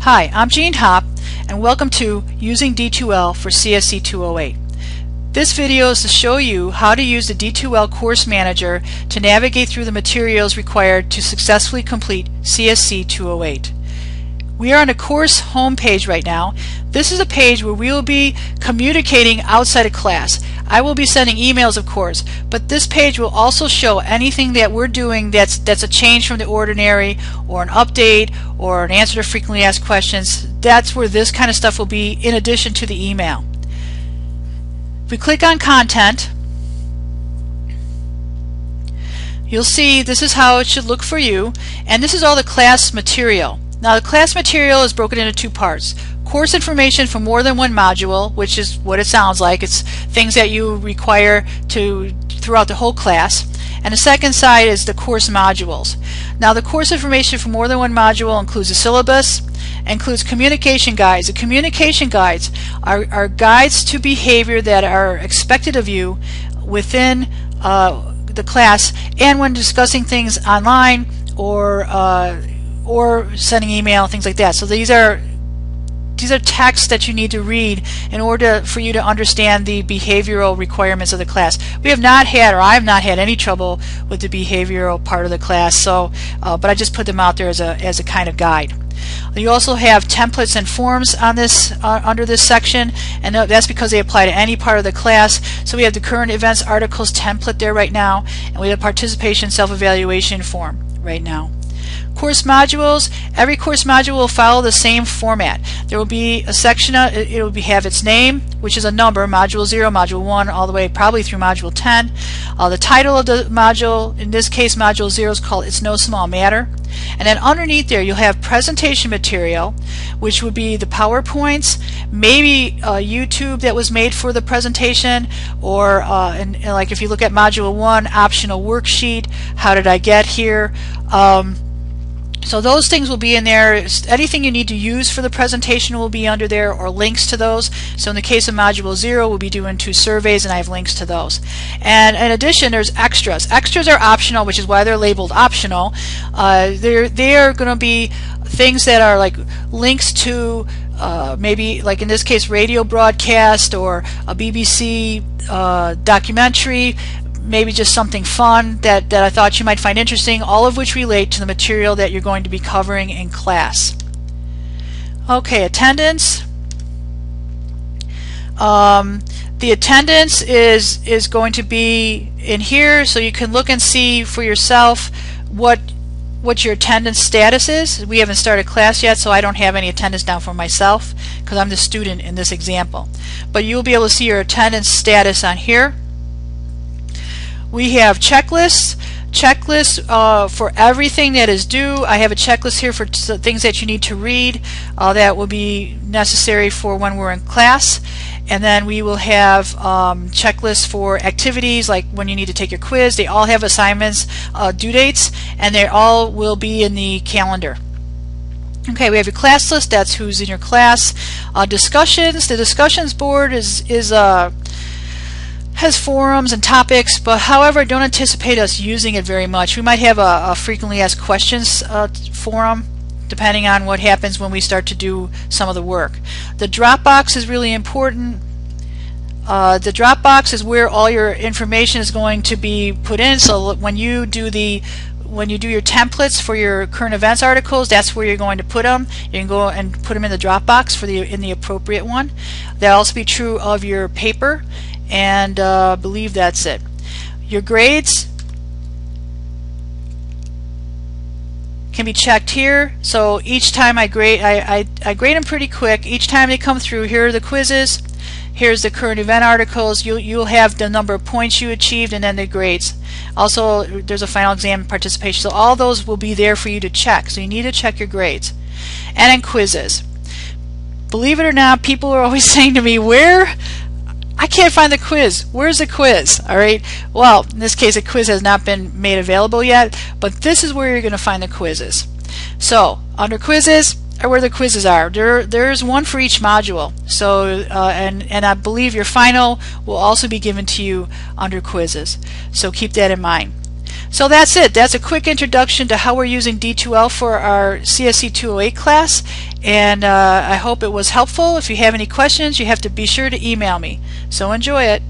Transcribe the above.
Hi, I'm Jean Hopp, and welcome to Using D2L for CSC208. This video is to show you how to use the D2L Course Manager to navigate through the materials required to successfully complete CSC208. We are on the course home page right now. This is a page where we will be communicating outside of class. I will be sending emails, of course, but this page will also show anything that we're doing that's a change from the ordinary, or an update, or an answer to frequently asked questions. That's where this kind of stuff will be in addition to the email. If we click on Content, you'll see this is how it should look for you, and this is all the class material. Now, the class material is broken into two parts. Course information for more than one module, which is what it sounds like. It's things that you require throughout the whole class. And the second side is the course modules. Now, the course information for more than one module includes the syllabus, includes communication guides. The communication guides are guides to behavior that are expected of you within the class and when discussing things online or sending email, things like that. So these are texts that you need to read in order for you to understand the behavioral requirements of the class. We have not had, or I have not had, any trouble with the behavioral part of the class. So, but I just put them out there as a kind of guide. You also have templates and forms on this under this section, and that's because they apply to any part of the class. So we have the current events articles template there right now, and we have participation self-evaluation form right now. Course modules. Every course module will follow the same format. There will be a section, it will have its name, which is a number, module 0, module 1, all the way probably through module 10. The title of the module, in this case module 0, is called It's No Small Matter. And then underneath there you'll have presentation material, which would be the PowerPoints, maybe YouTube that was made for the presentation, or and like if you look at module 1, optional worksheet, how did I get here? So those things will be in there. Anything you need to use for the presentation will be under there, or links to those. So in the case of Module 0, we'll be doing 2 surveys, and I have links to those. And in addition, there's extras. Extras are optional, which is why they're labeled optional. They are going to be things that are like links to maybe, like in this case, radio broadcast, or a BBC documentary, maybe just something fun that I thought you might find interesting, all of which relate to the material that you're going to be covering in class. Okay, attendance. The attendance is going to be in here, so you can look and see for yourself what your attendance status is. We haven't started class yet, so I don't have any attendance down for myself because I'm the student in this example. But you'll be able to see your attendance status on here. We have checklists for everything that is due. I have a checklist here for things that you need to read that will be necessary for when we're in class. And then we will have checklists for activities, like when you need to take your quiz. They all have assignments, due dates, and they all will be in the calendar. Okay, we have your class list. That's who's in your class. Discussions. The discussions board has forums and topics, but however, don't anticipate us using it very much. We might have a frequently asked questions forum, depending on what happens when we start to do some of the work. The Dropbox is really important. The Dropbox is where all your information is going to be put in. So when you do your templates for your current events articles, that's where you're going to put them. You can go and put them in the Dropbox in the appropriate one. That'll also be true of your paper. And I believe that's it. Your grades can be checked here. So each time I grade, I grade them pretty quick. Each time they come through, here are the quizzes. Here's the current event articles. You'll have the number of points you achieved, and then the grades. Also, there's a final exam participation. So all those will be there for you to check. So you need to check your grades. And then quizzes. Believe it or not, people are always saying to me, I can't find the quiz. Where's the quiz? All right. Well, in this case, a quiz has not been made available yet, but this is where you're going to find the quizzes. So, under quizzes are where the quizzes are. There's one for each module. So, and I believe your final will also be given to you under quizzes. So keep that in mind. So that's it. That's a quick introduction to how we're using D2L for our CSC208 class, and I hope it was helpful. If you have any questions, you have to be sure to email me. So enjoy it.